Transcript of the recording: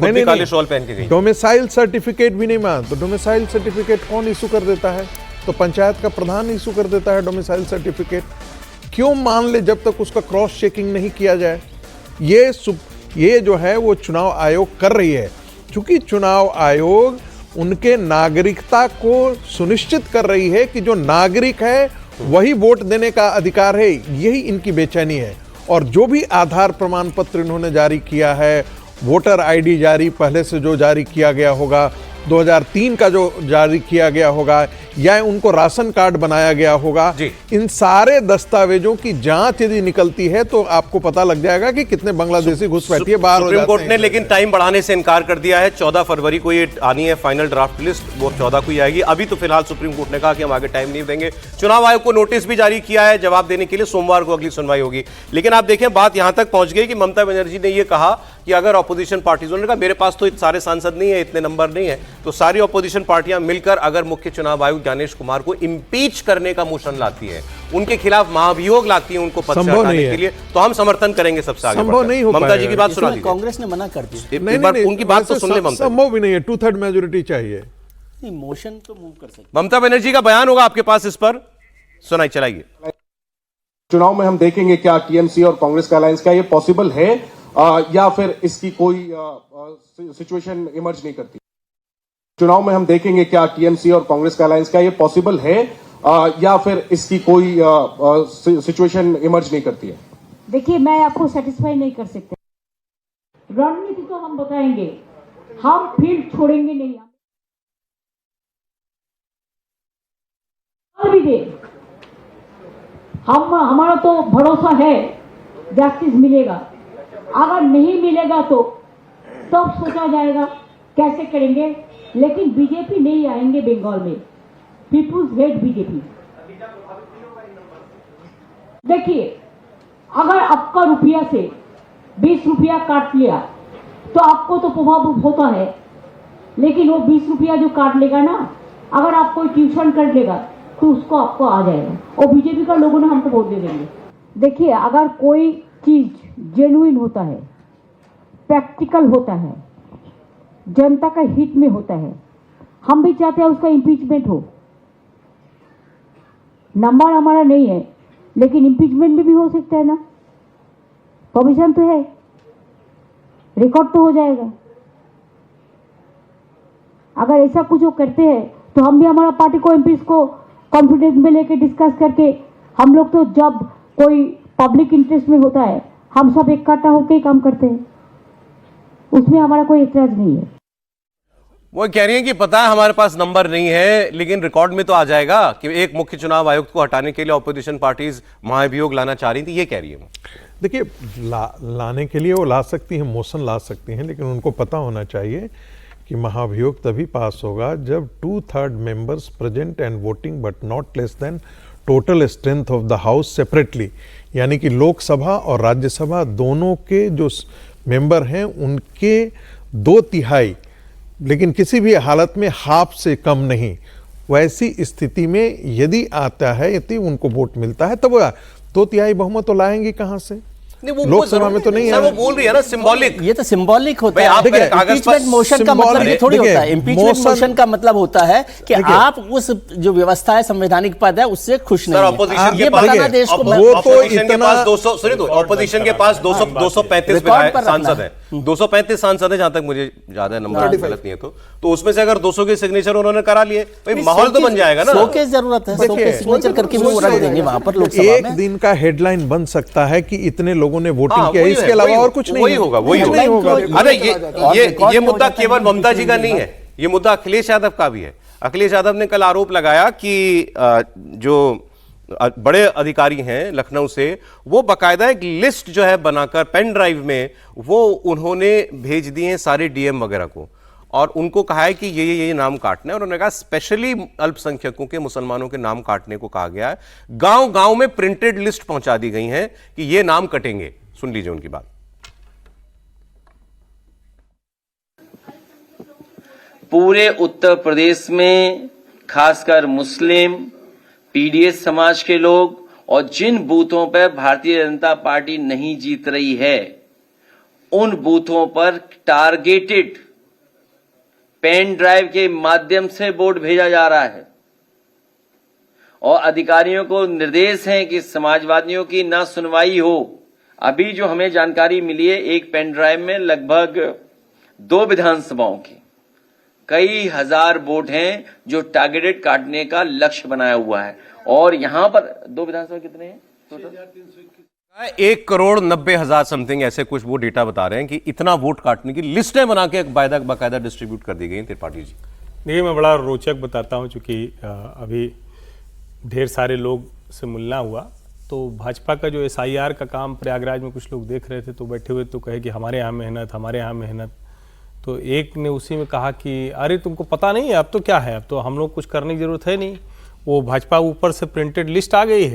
खुद भी काले शॉल पहन के गई। डोमिसाइल सर्टिफिकेट भी नहीं मान, तो डोमिसाइल सर्टिफिकेट कौन इशू कर देता है? तो पंचायत का प्रधान इशू कर देता है डोमिसाइल सर्टिफिकेट। क्यों मान ले जब तक उसका क्रॉस चेकिंग नहीं किया जाए? ये जो है वो चुनाव आयोग कर रही है, क्योंकि चुनाव आयोग उनके नागरिकता को सुनिश्चित कर रही है कि जो नागरिक है वही वोट देने का अधिकार है। यही इनकी बेचैनी है। और जो भी आधार प्रमाण पत्र इन्होंने जारी किया है, वोटर आईडी जारी पहले से जो जारी किया गया होगा, 2003 का जो जारी किया गया होगा, या उनको राशन कार्ड बनाया गया होगा, इन सारे दस्तावेजों की जांच यदि निकलती है तो आपको पता लग जाएगा कि कितने बांग्लादेशी घुसपैठिए बाहर हो जाते हैं। सुप्रीम कोर्ट ने लेकिन टाइम बढ़ाने से इनकार कर दिया है। 14 फरवरी को ये आनी है फाइनल ड्राफ्ट लिस्ट, वो 14 को ही आएगी। अभी तो फिलहाल सुप्रीम कोर्ट ने कहा कि हम आगे टाइम नहीं देंगे। चुनाव आयोग को नोटिस भी जारी किया है जवाब देने के लिए, सोमवार को अगली सुनवाई होगी। लेकिन आप देखें बात यहां तक पहुंच गई कि ममता बनर्जी ने यह कहा कि अगर ऑपोजिशन पार्टीज, उन्होंने कहा मेरे पास तो सारे सांसद नहीं है, इतने नंबर नहीं है, तो सारी ऑपोजिशन पार्टियां मिलकर अगर मुख्य चुनाव आयुक्त ज्ञानेश कुमार को इंपीच करने का मोशन लाती है, उनके खिलाफ महाभियोग लाती है उनको पद से हटाने के लिए, तो हम समर्थन करेंगे सबसे आगे। संभव नहीं हो पाएगा। ममता जी की बात सुना दी, कांग्रेस ने मना कर दी। उनकी बात तो सुन ले ममता। संभव भी नहीं है, 2/3 मेजोरिटी चाहिए। मोशन तो मूव कर सकते। ममता बनर्जी का बयान होगा आपके पास इस पर, सुनाई चलाइए। चुनाव में हम देखेंगे क्या टीएमसी और कांग्रेस का अलायंस, क्या ये पॉसिबल है या फिर इसकी कोई सिचुएशन इमर्ज नहीं करती? चुनाव में हम देखेंगे क्या टीएमसी और कांग्रेस का अलायंस, क्या ये पॉसिबल है या फिर इसकी कोई सिचुएशन इमर्ज नहीं करती है? देखिए, मैं आपको सेटिस्फाई नहीं कर सकते। रणनीति तो हम बताएंगे, हम फील्ड छोड़ेंगे नहीं। भी दे, हमारा तो भरोसा है जस्टिस मिलेगा। अगर नहीं मिलेगा तो तब सोचा जाएगा कैसे करेंगे। लेकिन बीजेपी नहीं आएंगे बंगाल में। Peoples hate BJP. देखिए, अगर आपका रुपया से 20 रुपया काट लिया तो आपको तो प्रभाव होता है, लेकिन वो 20 रुपया जो काट लेगा ना, अगर आप कोई ट्यूशन कर लेगा तो उसको आपको आ जाएगा, और बीजेपी का लोगों ने हमको वोट दे देंगे। देखिए, अगर कोई चीज जेन्युइन होता है, प्रैक्टिकल होता है, जनता का हित में होता है, हम भी चाहते हैं उसका इम्पीचमेंट हो। नंबर हमारा नहीं है, लेकिन इम्पीचमेंट भी हो सकता है ना, प्रोविजन तो है, रिकॉर्ड तो हो जाएगा। अगर ऐसा कुछ वो करते हैं तो हम भी हमारा पार्टी को एमपीज को कॉन्फिडेंस में लेके डिस्कस करके, हम लोग तो जब कोई पब्लिक इंटरेस्ट में होता है हम सब इकट्ठा होकर ही काम करते हैं, उसमें हमारा कोई एतराज नहीं है। वो कह रही है कि पता है हमारे पास नंबर नहीं है, लेकिन रिकॉर्ड में तो आ जाएगा कि एक मुख्य चुनाव आयुक्त को हटाने के लिए ऑपोजिशन पार्टीज महाभियोग लाना चाह रही थी, ये कह रही है वो। देखिए, लाने के लिए वो ला सकती हैं, मोशन ला सकती हैं, लेकिन उनको पता होना चाहिए कि महाभियोग तभी पास होगा जब 2/3 members present and voting but not less than total strength of the house separately, यानी कि लोकसभा और राज्यसभा दोनों के जो मेंबर हैं उनके 2/3, लेकिन किसी भी हालत में हाफ से कम नहीं। वैसी स्थिति में यदि आता है, यदि उनको वोट मिलता है, तब वो 2/3 बहुमत तो लाएंगे कहाँ से? लोकसभा में तो नहीं है। वो बोल रही है ना सिंबॉलिक, ये तो सिंबॉलिक होता है। कागज पर इम्पीचमेंट मोशन का मतलब ये थोड़ी होता है। इम्पीचमेंट मोशन का मतलब होता है कि आप उस जो व्यवस्था है, संवैधानिक पद है, उससे खुश नहीं है। ऑपोजिशन के पास 235 सांसद है, 235 सांसद है, जहां तक मुझे ज्यादा नंबर गलत नहीं है तो उसमें से अगर 200 के सिग्नेचर उन्होंने करा लिए, भाई माहौल तो बन जाएगा ना। 100 के जरूरत है, 100 के सिग्नेचर करके वो रख देंगे वहां पर लोकसभा में। एक दिन का हेडलाइन बन सकता है कि इतने लोगों ने वोटिंग किया, इसके अलावा और कुछ नहीं वही होगा। अरे ये मुद्दा केवल ममता जी का नहीं है, ये मुद्दा अखिलेश यादव का भी है। अखिलेश यादव ने कल आरोप लगाया कि जो बड़े अधिकारी हैं लखनऊ से, वो बाकायदा एक लिस्ट जो है बनाकर पेन ड्राइव में वो उन्होंने भेज दिए हैं सारे डीएम वगैरह को, और उनको कहा है कि ये नाम काटने हैं। और उन्होंने कहा स्पेशली अल्पसंख्यकों के, मुसलमानों के नाम काटने को कहा गया है। गांव गांव में प्रिंटेड लिस्ट पहुंचा दी गई है कि ये नाम कटेंगे। सुन लीजिए उनकी बात। पूरे उत्तर प्रदेश में खासकर मुस्लिम, पीडीएस समाज के लोग और जिन बूथों पर भारतीय जनता पार्टी नहीं जीत रही है, उन बूथों पर टारगेटेड पेन ड्राइव के माध्यम से वोट भेजा जा रहा है और अधिकारियों को निर्देश है कि समाजवादियों की ना सुनवाई हो। अभी जो हमें जानकारी मिली है, एक पेन ड्राइव में लगभग 2 विधानसभाओं की कई हजार वोट हैं जो टारगेटेड काटने का लक्ष्य बनाया हुआ है। और यहां पर 2 विधानसभा कितने हैं टोटल? 1,90,00,000 समथिंग ऐसे कुछ वो डेटा बता रहे हैं कि इतना वोट काटने की लिस्टें बना के बाकायदा डिस्ट्रीब्यूट कर दी गई त्रिपाठी जी। देखिए, मैं बड़ा रोचक बताता हूं, चूंकि अभी ढेर सारे लोग से मिलना हुआ, तो भाजपा का जो SIR का काम प्रयागराज में कुछ लोग देख रहे थे, तो बैठे हुए तो कहे कि हमारे यहाँ मेहनत, हमारे यहाँ मेहनत। तो एक ने उसी में कहा कि अरे तुमको पता नहीं है, अब तो क्या है, अब तो हम लोग कुछ करने की जरूरत है नहीं, वो भाजपा ऊपर से प्रिंटेड लिस्ट आ गई है।